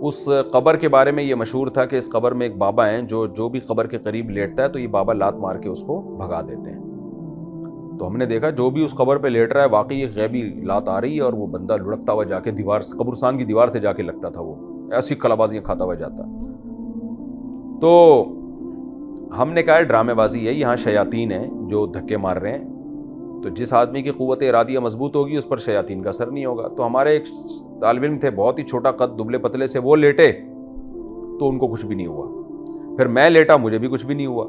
اس قبر کے بارے میں یہ مشہور تھا کہ اس قبر میں ایک بابا ہیں جو بھی قبر کے قریب لیٹتا ہے تو یہ بابا لات مار کے اس کو بھگا دیتے ہیں. تو ہم نے دیکھا جو بھی اس قبر پہ لیٹ رہا ہے واقعی ایک غیبی لات آ رہی ہے اور وہ بندہ لڑکتا ہوا جا کے دیوار، قبرستان کی دیوار سے جا کے لگتا تھا، وہ ایسی کلابازیاں کھاتا ہوا جاتا. تو ہم نے کہا ڈرامے بازی ہے، یہاں شیاطین ہیں جو دھکے مار رہے ہیں. تو جس آدمی کی قوت ارادیہ مضبوط ہوگی اس پر شیاطین کا اثر نہیں ہوگا. تو ہمارے ایک طالب علم تھے بہت ہی چھوٹا قد، دبلے پتلے سے، وہ لیٹے تو ان کو کچھ بھی نہیں ہوا. پھر میں لیٹا، مجھے بھی کچھ بھی نہیں ہوا.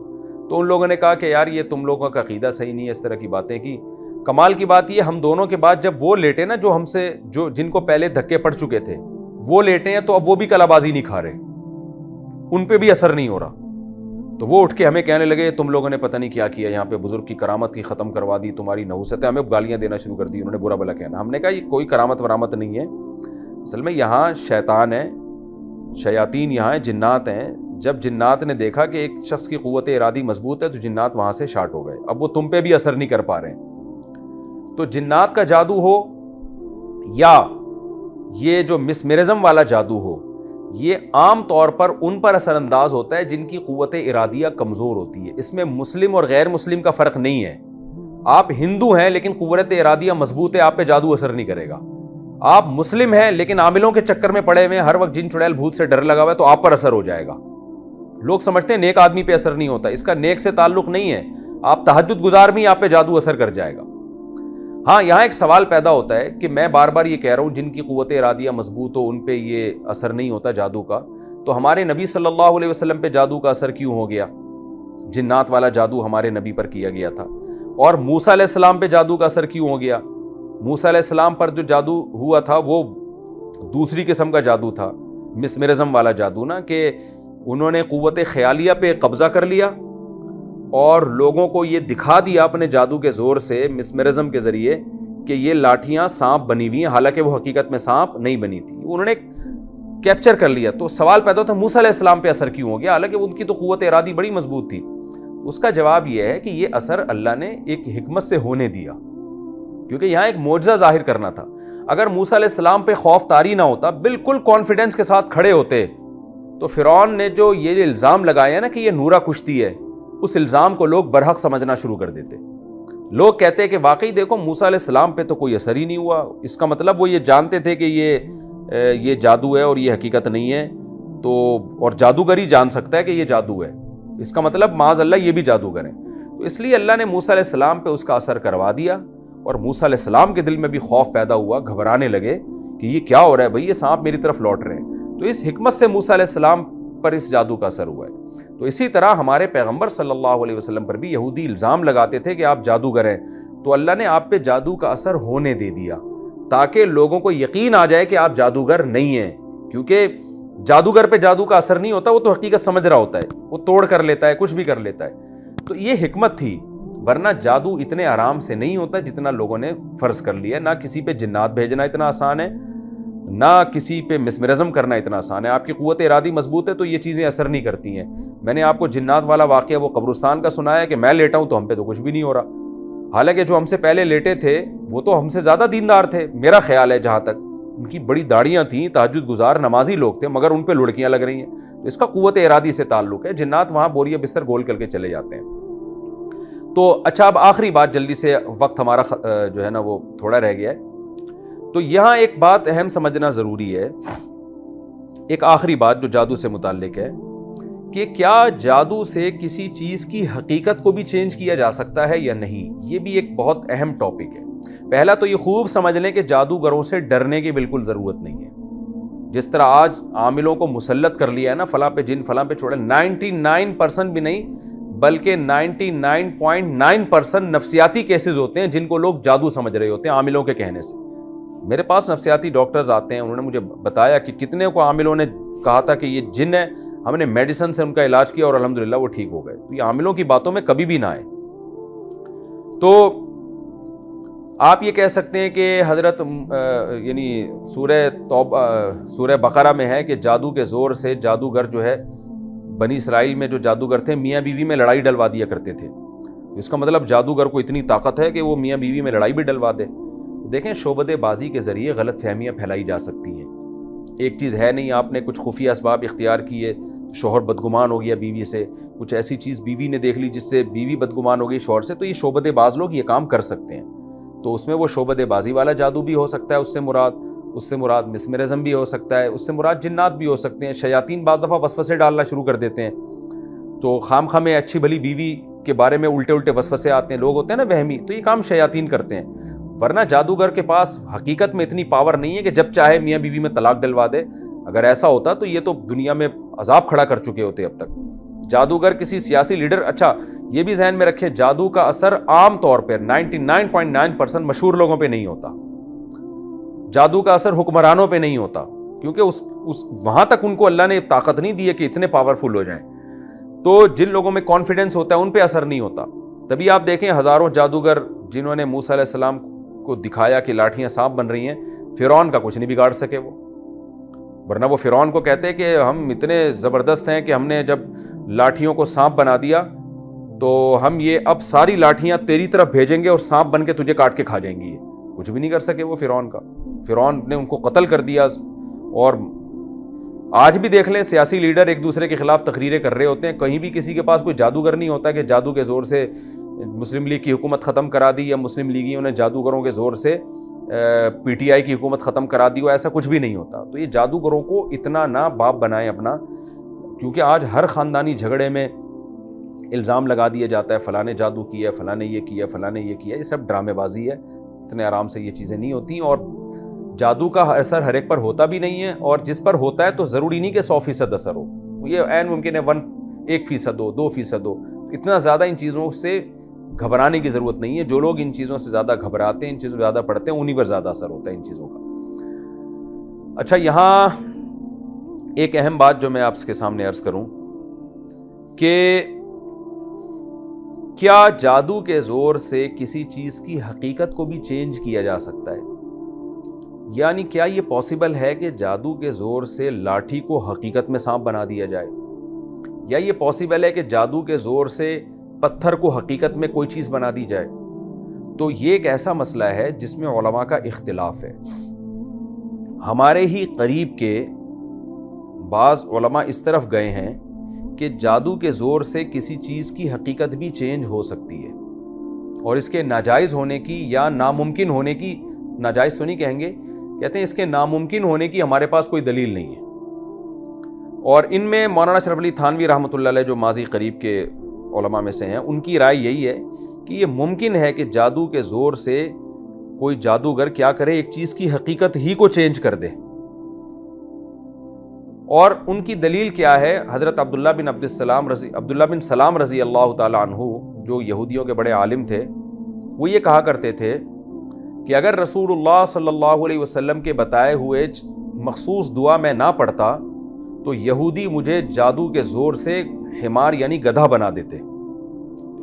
تو ان لوگوں نے کہا کہ یار یہ تم لوگوں کا عقیدہ صحیح نہیں ہے، اس طرح کی باتیں کی. کمال کی بات یہ ہم دونوں کے بعد جب وہ لیٹے نا جو ہم سے جن کو پہلے دھکے پڑ چکے تھے وہ لیٹے ہیں تو اب وہ بھی کلا بازی نہیں کھا رہے، ان پہ بھی اثر نہیں ہو رہا. تو وہ اٹھ کے ہمیں کہنے لگے تم لوگوں نے پتہ نہیں کیا کیا، یہاں پہ بزرگ کی کرامت ہی ختم کروا دی، تمہاری نحوست ہے. ہمیں گالیاں دینا شروع کر دی، انہوں نے برا بلا کہنا. ہم نے کہا یہ کوئی کرامت ورامت نہیں ہے، اصل میں یہاں شیطان ہے، شیاطین یہاں ہیں، جنات ہیں. جب جنات نے دیکھا کہ ایک شخص کی قوت ارادی مضبوط ہے تو جنات وہاں سے شارٹ ہو گئے. اب وہ تم پہ بھی اثر نہیں کر پا رہے ہیں. تو جنات کا جادو ہو یا یہ جو مسمرزم والا جادو ہو، یہ عام طور پر ان پر اثر انداز ہوتا ہے جن کی قوت ارادیہ کمزور ہوتی ہے. اس میں مسلم اور غیر مسلم کا فرق نہیں ہے. آپ ہندو ہیں لیکن قوت ارادیہ مضبوط ہے، آپ پہ جادو اثر نہیں کرے گا. آپ مسلم ہیں لیکن عاملوں کے چکر میں پڑے ہوئے ہیں، ہر وقت جن چڑیل بھوت سے ڈر لگا ہوا ہے تو آپ پر اثر ہو جائے گا. لوگ سمجھتے ہیں نیک آدمی پہ اثر نہیں ہوتا، اس کا نیک سے تعلق نہیں ہے. آپ تہجد گزار بھی آپ پہ جادو اثر کر جائے گا. ہاں یہاں ایک سوال پیدا ہوتا ہے کہ میں بار بار یہ کہہ رہا ہوں جن کی قوت ارادیہ مضبوط ہو ان پہ یہ اثر نہیں ہوتا جادو کا، تو ہمارے نبی صلی اللہ علیہ وسلم پہ جادو کا اثر کیوں ہو گیا؟ جنات والا جادو ہمارے نبی پر کیا گیا تھا. اور موسیٰ علیہ السلام پہ جادو کا اثر کیوں ہو گیا؟ موسیٰ علیہ السلام پر جو جادو ہوا تھا وہ دوسری قسم کا جادو تھا، مسمرزم والا جادو نا، کہ انہوں نے قوت خیالیہ پہ قبضہ کر لیا اور لوگوں کو یہ دکھا دیا اپنے جادو کے زور سے، مسمرزم کے ذریعے، کہ یہ لاٹھیاں سانپ بنی ہوئی ہیں، حالانکہ وہ حقیقت میں سانپ نہیں بنی تھی. انہوں نے کیپچر کر لیا. تو سوال پیدا ہوتا ہے موسیٰ علیہ السلام پہ اثر کیوں ہو گیا حالانکہ ان کی تو قوت ارادی بڑی مضبوط تھی؟ اس کا جواب یہ ہے کہ یہ اثر اللہ نے ایک حکمت سے ہونے دیا، کیونکہ یہاں ایک معجزہ ظاہر کرنا تھا. اگر موسیٰ علیہ السلام پہ خوف طاری نہ ہوتا، بالکل کانفیڈنس کے ساتھ کھڑے ہوتے، تو فرعون نے جو یہ الزام لگایا نا کہ یہ نورا کشتی ہے، اس الزام کو لوگ برحق سمجھنا شروع کر دیتے. لوگ کہتے کہ واقعی دیکھو موسیٰ علیہ السلام پہ تو کوئی اثر ہی نہیں ہوا، اس کا مطلب وہ یہ جانتے تھے کہ یہ جادو ہے اور یہ حقیقت نہیں ہے. تو اور جادوگر ہی جان سکتا ہے کہ یہ جادو ہے، اس کا مطلب معاذ اللہ یہ بھی جادوگر ہیں. تو اس لیے اللہ نے موسیٰ علیہ السلام پہ اس کا اثر کروا دیا اور موسیٰ علیہ السلام کے دل میں بھی خوف پیدا ہوا، گھبرانے لگے کہ یہ کیا ہو رہا ہے بھائی، یہ سانپ میری طرف لوٹ رہے ہیں. تو اس حکمت سے موسیٰ علیہ السلام پر اس جادو کا اثر ہوا ہے. تو اسی طرح ہمارے پیغمبر صلی اللہ علیہ وسلم پر بھی یہودی الزام لگاتے تھے کہ آپ جادوگر ہیں، تو اللہ نے آپ پہ جادو کا اثر ہونے دے دیا تاکہ لوگوں کو یقین آ جائے کہ آپ جادوگر نہیں ہیں. کیونکہ جادوگر پہ جادو کا اثر نہیں ہوتا، وہ تو حقیقت سمجھ رہا ہوتا ہے، وہ توڑ کر لیتا ہے، کچھ بھی کر لیتا ہے. تو یہ حکمت تھی، ورنہ جادو اتنے آرام سے نہیں ہوتا جتنا لوگوں نے فرض کر لیا. نہ کسی پہ جنات بھیجنا اتنا آسان ہے، نہ کسی پہ مسمرزم کرنا اتنا آسان ہے. آپ کی قوت ارادی مضبوط ہے تو یہ چیزیں اثر نہیں کرتی ہیں. میں نے آپ کو جنات والا واقعہ وہ قبرستان کا سنایا کہ میں لیٹا ہوں تو ہم پہ تو کچھ بھی نہیں ہو رہا، حالانکہ جو ہم سے پہلے لیٹے تھے وہ تو ہم سے زیادہ دیندار تھے. میرا خیال ہے جہاں تک ان کی بڑی داڑیاں تھیں، تہجد گزار نمازی لوگ تھے، مگر ان پہ لڑکیاں لگ رہی ہیں. تو اس کا قوت ارادی سے تعلق ہے. جنات وہاں بوریا بستر گول کر کے چلے جاتے ہیں. تو اچھا اب آخری بات جلدی سے، وقت ہمارا جو ہے نا وہ تھوڑا رہ گیا ہے. تو یہاں ایک بات اہم سمجھنا ضروری ہے، ایک آخری بات جو جادو سے متعلق ہے کہ کیا جادو سے کسی چیز کی حقیقت کو بھی چینج کیا جا سکتا ہے یا نہیں. یہ بھی ایک بہت اہم ٹاپک ہے. پہلا تو یہ خوب سمجھ لیں کہ جادوگروں سے ڈرنے کی بالکل ضرورت نہیں ہے. جس طرح آج عاملوں کو مسلط کر لیا ہے نا، فلاں پہ جن، فلاں پہ چھوڑے، 99% بھی نہیں بلکہ 99.9% نفسیاتی کیسز ہوتے ہیں جن کو لوگ جادو سمجھ رہے ہوتے ہیں عاملوں کے کہنے سے. میرے پاس نفسیاتی ڈاکٹرز آتے ہیں، انہوں نے مجھے بتایا کہ کتنے کو عاملوں نے کہا تھا کہ یہ جن ہے، ہم نے میڈیسن سے ان کا علاج کیا اور الحمدللہ وہ ٹھیک ہو گئے. تو یہ عاملوں کی باتوں میں کبھی بھی نہ آئے. تو آپ یہ کہہ سکتے ہیں کہ حضرت یعنی سورہ بقرہ میں ہے کہ جادو کے زور سے جادوگر جو ہے، بنی اسرائیل میں جو جادوگر تھے میاں بیوی میں لڑائی ڈلوا دیا کرتے تھے. اس کا مطلب جادوگر کو اتنی طاقت ہے کہ وہ میاں بیوی میں لڑائی بھی ڈلوا دے. دیکھیں شعبدے بازی کے ذریعے غلط فہمیاں پھیلائی جا سکتی ہیں. ایک چیز ہے نہیں, آپ نے کچھ خفیہ اسباب اختیار کیے, شوہر بدگمان ہو گیا بیوی سے, کچھ ایسی چیز بیوی نے دیکھ لی جس سے بیوی بدگمان ہو گئی شوہر سے, تو یہ شعبدِ باز لوگ یہ کام کر سکتے ہیں. تو اس میں وہ شعبدِ بازی والا جادو بھی ہو سکتا ہے, اس سے مراد مسمرزم بھی ہو سکتا ہے, اس سے مراد جنات بھی ہو سکتے ہیں. شیاطین بعض دفعہ وسوسے ڈالنا شروع کر دیتے ہیں, تو خام خواہ میں اچھی بھلی بیوی کے بارے میں الٹے وسوسے آتے ہیں. لوگ ہوتے ہیں نا وہمی, تو یہ کام شیاطین کرتے ہیں. ورنہ جادوگر کے پاس حقیقت میں اتنی پاور نہیں ہے کہ جب چاہے میاں بیوی میں طلاق ڈلوا دے. اگر ایسا ہوتا تو یہ تو دنیا میں عذاب کھڑا کر چکے ہوتے اب تک. جادوگر کسی سیاسی لیڈر, اچھا یہ بھی ذہن میں رکھے, جادو کا اثر عام طور پہ 99.9% مشہور لوگوں پہ نہیں ہوتا. جادو کا اثر حکمرانوں پہ نہیں ہوتا, کیونکہ اس وہاں تک ان کو اللہ نے طاقت نہیں دی ہے کہ اتنے پاورفل ہو جائیں. تو جن لوگوں میں کانفیڈنس ہوتا ہے ان پہ اثر نہیں ہوتا. تبھی آپ دیکھیں ہزاروں جادوگر جنہوں نے موسیٰ علیہ السلام کو دکھایا کہ لاٹھیاں سانپ بن رہی ہیں, فرعون کا کچھ نہیں بگاڑ سکے وہ. ورنہ وہ فرعون کو کہتے کہ ہم اتنے زبردست ہیں کہ ہم نے جب لاٹھیوں کو سانپ بنا دیا تو ہم یہ اب ساری لاٹھیاں تیری طرف بھیجیں گے اور سانپ بن کے تجھے کاٹ کے کھا جائیں گی. کچھ بھی نہیں کر سکے وہ فرعون کا. فرعون نے ان کو قتل کر دیا. اور آج بھی دیکھ لیں سیاسی لیڈر ایک دوسرے کے خلاف تقریریں کر رہے ہوتے ہیں, کہیں بھی کسی کے پاس کوئی جادوگر نہیں ہوتا کہ جادو کے زور سے مسلم لیگ کی حکومت ختم کرا دی, یا مسلم لیگیوں نے جادوگروں کے زور سے پی ٹی آئی کی حکومت ختم کرا دی ہو. ایسا کچھ بھی نہیں ہوتا. تو یہ جادوگروں کو اتنا نہ باپ بنائیں اپنا, کیونکہ آج ہر خاندانی جھگڑے میں الزام لگا دیا جاتا ہے فلاں نے جادو کیا, فلاں نے یہ کیا, فلاں نے یہ کیا. یہ سب ڈرامے بازی ہے. اتنے آرام سے یہ چیزیں نہیں ہوتی. اور جادو کا اثر ہر ایک پر ہوتا بھی نہیں ہے, اور جس پر ہوتا ہے تو ضروری نہیں کہ 100% اثر ہو. یہ عین ممکن ہے 1% ہو, 2% ہو. اتنا زیادہ ان چیزوں سے گھبرانے کی ضرورت نہیں ہے. جو لوگ ان چیزوں سے زیادہ گھبراتے ہیں, ان چیزوں سے زیادہ پڑھتے ہیں, انہی پر زیادہ اثر ہوتا ہے ان چیزوں کا. اچھا, یہاں ایک اہم بات جو میں آپ کے سامنے عرض کروں کہ کیا جادو کے زور سے کسی چیز کی حقیقت کو بھی چینج کیا جا سکتا ہے؟ یعنی کیا یہ پاسبل ہے کہ جادو کے زور سے لاٹھی کو حقیقت میں سانپ بنا دیا جائے؟ یا یہ پاسبل ہے کہ جادو کے زور سے پتھر کو حقیقت میں کوئی چیز بنا دی جائے؟ تو یہ ایک ایسا مسئلہ ہے جس میں علماء کا اختلاف ہے. ہمارے ہی قریب کے بعض علماء اس طرف گئے ہیں کہ جادو کے زور سے کسی چیز کی حقیقت بھی چینج ہو سکتی ہے, اور اس کے ناجائز ہونے کی یا ناممکن ہونے کی, ناجائز تو نہیں کہیں گے, کہتے ہیں اس کے ناممکن ہونے کی ہمارے پاس کوئی دلیل نہیں ہے. اور ان میں مولانا اشرف علی تھانوی رحمۃ اللہ علیہ جو ماضی قریب کے علماء میں سے ہیں, ان کی رائے یہی ہے کہ یہ ممکن ہے کہ جادو کے زور سے کوئی جادوگر کیا کرے, ایک چیز کی حقیقت ہی کو چینج کر دے. اور ان کی دلیل کیا ہے؟ حضرت عبداللہ بن سلام رضی اللہ تعالیٰ عنہ جو یہودیوں کے بڑے عالم تھے, وہ یہ کہا کرتے تھے کہ اگر رسول اللہ صلی اللہ علیہ وسلم کے بتائے ہوئے مخصوص دعا میں نہ پڑھتا تو یہودی مجھے جادو کے زور سے حمار یعنی گدھا بنا دیتے.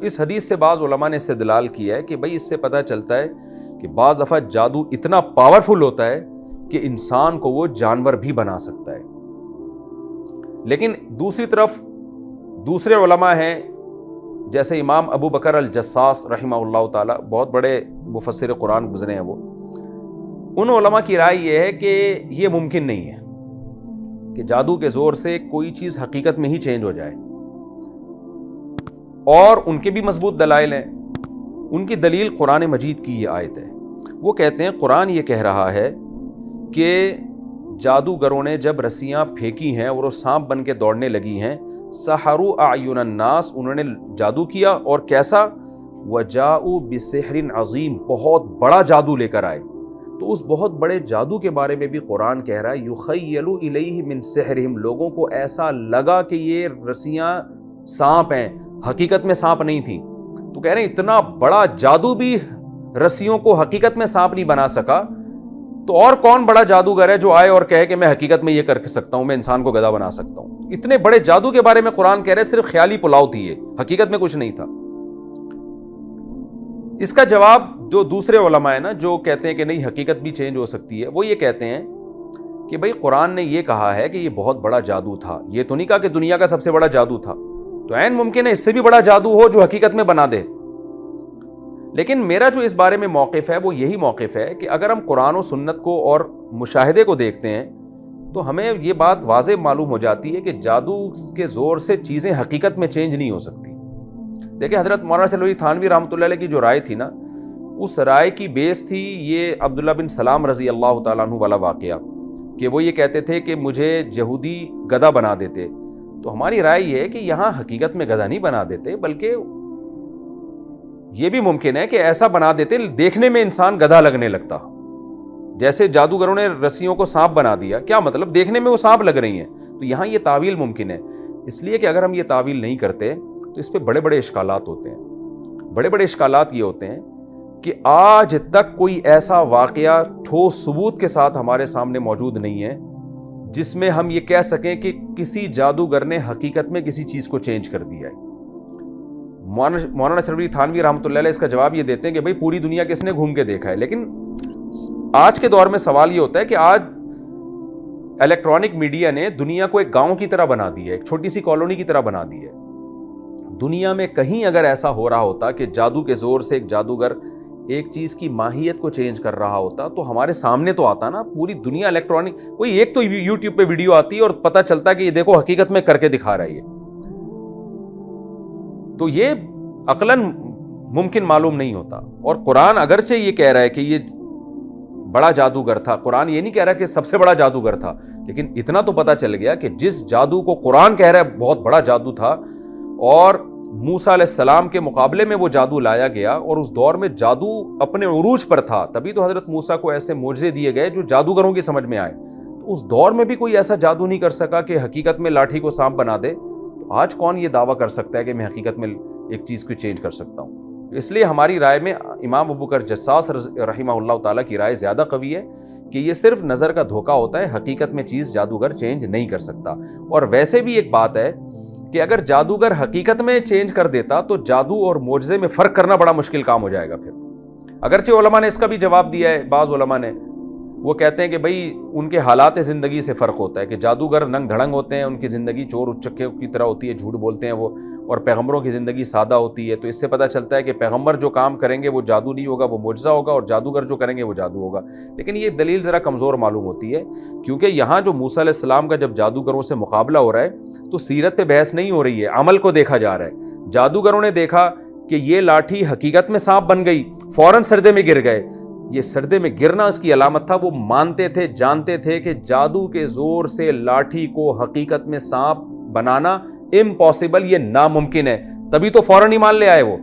اس حدیث سے بعض علماء نے استدلال کیا ہے کہ بھئی اس سے پتہ چلتا ہے کہ بعض دفعہ جادو اتنا پاورفل ہوتا ہے کہ انسان کو وہ جانور بھی بنا سکتا ہے. لیکن دوسری طرف دوسرے علماء ہیں جیسے امام ابو بکر الجساس رحمہ اللہ تعالی, بہت بڑے مفسر قرآن گزرے ہیں وہ. ان علماء کی رائے یہ ہے کہ یہ ممکن نہیں ہے کہ جادو کے زور سے کوئی چیز حقیقت میں ہی چینج ہو جائے. اور ان کے بھی مضبوط دلائل ہیں. ان کی دلیل قرآن مجید کی یہ آیت ہے. وہ کہتے ہیں قرآن یہ کہہ رہا ہے کہ جادوگروں نے جب رسیاں پھینکی ہیں اور وہ سانپ بن کے دوڑنے لگی ہیں, سحروا اعین الناس, انہوں نے جادو کیا, اور کیسا؟ وجاؤوا بسحر عظیم, بہت بڑا جادو لے کر آئے. تو اس بہت بڑے جادو کے بارے میں بھی قرآن کہہ رہا ہے یخیل الیہ من سحرہم, لوگوں کو ایسا لگا کہ یہ رسیاں سانپ ہیں, حقیقت میں سانپ نہیں تھیں. تو کہہ رہے ہیں اتنا بڑا جادو بھی رسیوں کو حقیقت میں سانپ نہیں بنا سکا, تو اور کون بڑا جادوگر ہے جو آئے اور کہے کہ میں حقیقت میں یہ کر سکتا ہوں, میں انسان کو گدھا بنا سکتا ہوں. اتنے بڑے جادو کے بارے میں قرآن کہہ رہے صرف خیالی پلاؤ تھی, یہ حقیقت میں کچھ نہیں تھا. اس کا جواب جو دوسرے علماء ہیں نا جو کہتے ہیں کہ نہیں حقیقت بھی چینج ہو سکتی ہے, وہ یہ کہتے ہیں کہ بھئی قرآن نے یہ کہا ہے کہ یہ بہت بڑا جادو تھا, یہ تو نہیں کہا کہ دنیا کا سب سے بڑا جادو تھا. تو عین ممکن ہے اس سے بھی بڑا جادو ہو جو حقیقت میں بنا دے. لیکن میرا جو اس بارے میں موقف ہے وہ یہی موقف ہے کہ اگر ہم قرآن و سنت کو اور مشاہدے کو دیکھتے ہیں تو ہمیں یہ بات واضح معلوم ہو جاتی ہے کہ جادو کے زور سے چیزیں حقیقت میں چینج نہیں ہو سکتی. دیکھیں حضرت مولانا سلوی تھانوی رحمۃ اللہ علیہ کی جو رائے تھی نا، اس رائے کی بیس تھی یہ عبداللہ بن سلام رضی اللہ تعالیٰ عنہ والا واقعہ، کہ وہ یہ کہتے تھے کہ مجھے یہودی گدھا بنا دیتے. تو ہماری رائے یہ ہے کہ یہاں حقیقت میں گدھا نہیں بنا دیتے، بلکہ یہ بھی ممکن ہے کہ ایسا بنا دیتے دیکھنے میں انسان گدھا لگنے لگتا. جیسے جادوگروں نے رسیوں کو سانپ بنا دیا، کیا مطلب دیکھنے میں وہ سانپ لگ رہی ہیں. تو یہاں یہ تعویل ممکن ہے، اس لیے کہ اگر ہم یہ تعویل نہیں کرتے تو اس پہ بڑے بڑے اشکالات ہوتے ہیں. بڑے بڑے اشکالات یہ ہوتے ہیں کہ آج تک کوئی ایسا واقعہ ٹھوس ثبوت کے ساتھ ہمارے سامنے موجود نہیں ہے جس میں ہم یہ کہہ سکیں کہ کسی جادوگر نے حقیقت میں کسی چیز کو چینج کر دیا ہے. مولانا سلوی تھانوی رحمۃ اللہ علیہ اس کا جواب یہ دیتے ہیں کہ بھئی پوری دنیا کس نے گھوم کے دیکھا ہے. لیکن آج کے دور میں سوال یہ ہوتا ہے کہ آج الیکٹرانک میڈیا نے دنیا کو ایک گاؤں کی طرح بنا دی ہے، ایک چھوٹی سی کالونی کی طرح بنا دی ہے. دنیا میں کہیں اگر ایسا ہو رہا ہوتا کہ جادو کے زور سے ایک جادوگر ایک چیز کی ماہیت کو چینج کر رہا ہوتا تو ہمارے سامنے تو آتا نا. پوری دنیا الیکٹرانک، کوئی ایک تو یوٹیوب پہ ویڈیو آتی ہے اور پتہ چلتا کہ یہ دیکھو حقیقت میں کر کے دکھا رہا ہے یہ. تو یہ عقلاً ممکن معلوم نہیں ہوتا. اور قرآن اگرچہ یہ کہہ رہا ہے کہ یہ بڑا جادوگر تھا، قرآن یہ نہیں کہہ رہا کہ سب سے بڑا جادوگر تھا، لیکن اتنا تو پتہ چل گیا کہ جس جادو کو قرآن کہہ رہا ہے بہت بڑا جادو تھا، اور موسیٰ علیہ السلام کے مقابلے میں وہ جادو لایا گیا، اور اس دور میں جادو اپنے عروج پر تھا. تبھی تو حضرت موسیٰ کو ایسے معجزے دیے گئے جو جادوگروں کی سمجھ میں آئے. تو اس دور میں بھی کوئی ایسا جادو نہیں کر سکا کہ حقیقت میں لاٹھی کو سانپ بنا دے. تو آج کون یہ دعویٰ کر سکتا ہے کہ میں حقیقت میں ایک چیز کو چینج کر سکتا ہوں؟ اس لیے ہماری رائے میں امام ابو بکر جساس رحمہ اللہ تعالیٰ کی رائے زیادہ قوی ہے کہ یہ صرف نظر کا دھوکہ ہوتا ہے، حقیقت میں چیز جادوگر چینج نہیں کر سکتا. اور ویسے بھی ایک بات ہے کہ اگر جادوگر حقیقت میں چینج کر دیتا تو جادو اور معجزے میں فرق کرنا بڑا مشکل کام ہو جائے گا. پھر اگرچہ علماء نے اس کا بھی جواب دیا ہے، بعض علماء نے وہ کہتے ہیں کہ بھئی ان کے حالات زندگی سے فرق ہوتا ہے، کہ جادوگر ننگ دھڑنگ ہوتے ہیں، ان کی زندگی چور اچکے کی طرح ہوتی ہے، جھوٹ بولتے ہیں وہ، اور پیغمبروں کی زندگی سادہ ہوتی ہے. تو اس سے پتہ چلتا ہے کہ پیغمبر جو کام کریں گے وہ جادو نہیں ہوگا، وہ معجزہ ہوگا، اور جادوگر جو کریں گے وہ جادو ہوگا. لیکن یہ دلیل ذرا کمزور معلوم ہوتی ہے، کیونکہ یہاں جو موسیٰ علیہ السلام کا جب جادوگروں سے مقابلہ ہو رہا ہے تو سیرت پہ بحث نہیں ہو رہی ہے، عمل کو دیکھا جا رہا ہے. جادوگروں نے دیکھا کہ یہ لاٹھی حقیقت میں سانپ بن گئی، فوراً سردے میں گر گئے. یہ سردے میں گرنا اس کی علامت تھا. وہ مانتے تھے، جانتے تھے کہ جادو کے زور سے لاٹھی کو حقیقت میں سانپ بنانا امپاسبل، یہ ناممکن ہے. تبھی تو فوراً ہی مان لے آئے وہ،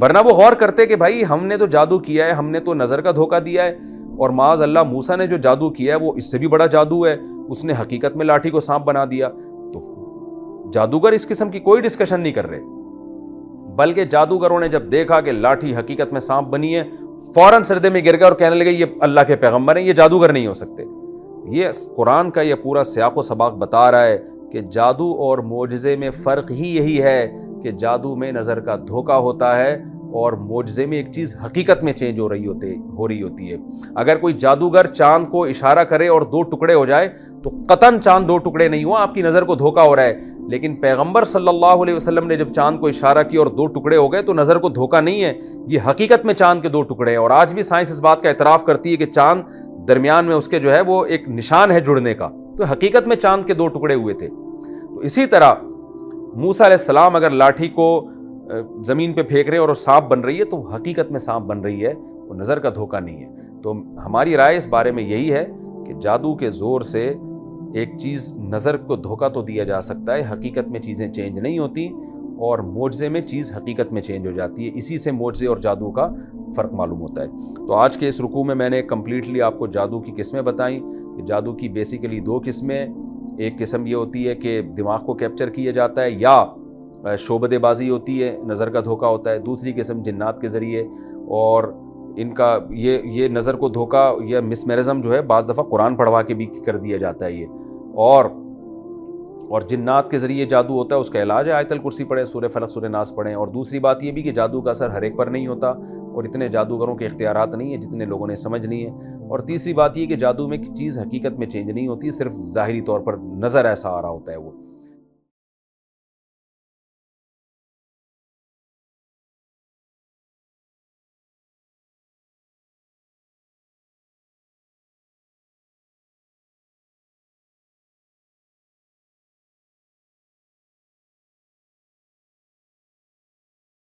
ورنہ وہ غور کرتے کہ بھائی ہم نے تو جادو کیا ہے، ہم نے تو نظر کا دھوکہ دیا ہے، اور معاذ اللہ موسیٰ نے جو جادو کیا ہے وہ اس سے بھی بڑا جادو ہے، اس نے حقیقت میں لاٹھی کو سانپ بنا دیا. تو جادوگر اس قسم کی کوئی ڈسکشن نہیں کر رہے، بلکہ جادوگروں نے جب دیکھا کہ لاٹھی حقیقت میں سانپ بنی ہے فوراً سردے میں گر گئے اور کہنے لگے یہ اللہ کے پیغمبر ہیں، یہ جادوگر نہیں ہو سکتے. یہ قرآن کا یہ پورا سیاق و سباق بتا رہا ہے کہ جادو اور معجزے میں فرق ہی یہی ہے کہ جادو میں نظر کا دھوکہ ہوتا ہے اور معجزے میں ایک چیز حقیقت میں چینج ہو رہی ہوتی ہے. اگر کوئی جادوگر چاند کو اشارہ کرے اور 2 ٹکڑے ہو جائے تو قطعاً چاند 2 ٹکڑے نہیں ہوا، آپ کی نظر کو دھوکہ ہو رہا ہے. لیکن پیغمبر صلی اللہ علیہ وسلم نے جب چاند کو اشارہ کیا اور 2 ٹکڑے ہو گئے تو نظر کو دھوکہ نہیں ہے، یہ حقیقت میں چاند کے 2 ٹکڑے ہیں. اور آج بھی سائنس اس بات کا اعتراف کرتی ہے کہ چاند درمیان میں اس کے جو ہے وہ ایک نشان ہے جڑنے کا، تو حقیقت میں چاند کے 2 ٹکڑے ہوئے تھے. تو اسی طرح موسیٰ علیہ السلام اگر لاٹھی کو زمین پہ پھینک رہے ہیں اور سانپ بن رہی ہے تو حقیقت میں سانپ بن رہی ہے، وہ نظر کا دھوکہ نہیں ہے. تو ہماری رائے اس بارے میں یہی ہے کہ جادو کے زور سے ایک چیز نظر کو دھوکہ تو دیا جا سکتا ہے، حقیقت میں چیزیں چینج نہیں ہوتی، اور معجزے میں چیز حقیقت میں چینج ہو جاتی ہے. اسی سے معجزے اور جادو کا فرق معلوم ہوتا ہے. تو آج کے اس رکوع میں نے کمپلیٹلی آپ کو جادو کی قسمیں بتائیں کہ جادو کی بیسیکلی 2 قسمیں. ایک قسم یہ ہوتی ہے کہ دماغ کو کیپچر کیا جاتا ہے یا شعبدے بازی ہوتی ہے، نظر کا دھوکہ ہوتا ہے. دوسری قسم جنات کے ذریعے، اور ان کا یہ نظر کو دھوکہ یا مسمرزم جو ہے بعض دفعہ قرآن پڑھوا کے بھی کر دیا جاتا ہے یہ. اور جنات کے ذریعے جادو ہوتا ہے، اس کا علاج ہے آیت الکرسی پڑھیں، سورہ فلق سورہ ناس پڑھیں. اور دوسری بات یہ بھی کہ جادو کا اثر ہر ایک پر نہیں ہوتا، اور اتنے جادوگروں کے اختیارات نہیں ہیں جتنے لوگوں نے سمجھ لی ہیں. اور تیسری بات یہ کہ جادو میں چیز حقیقت میں چینج نہیں ہوتی، صرف ظاہری طور پر نظر ایسا آ رہا ہوتا ہے وہ.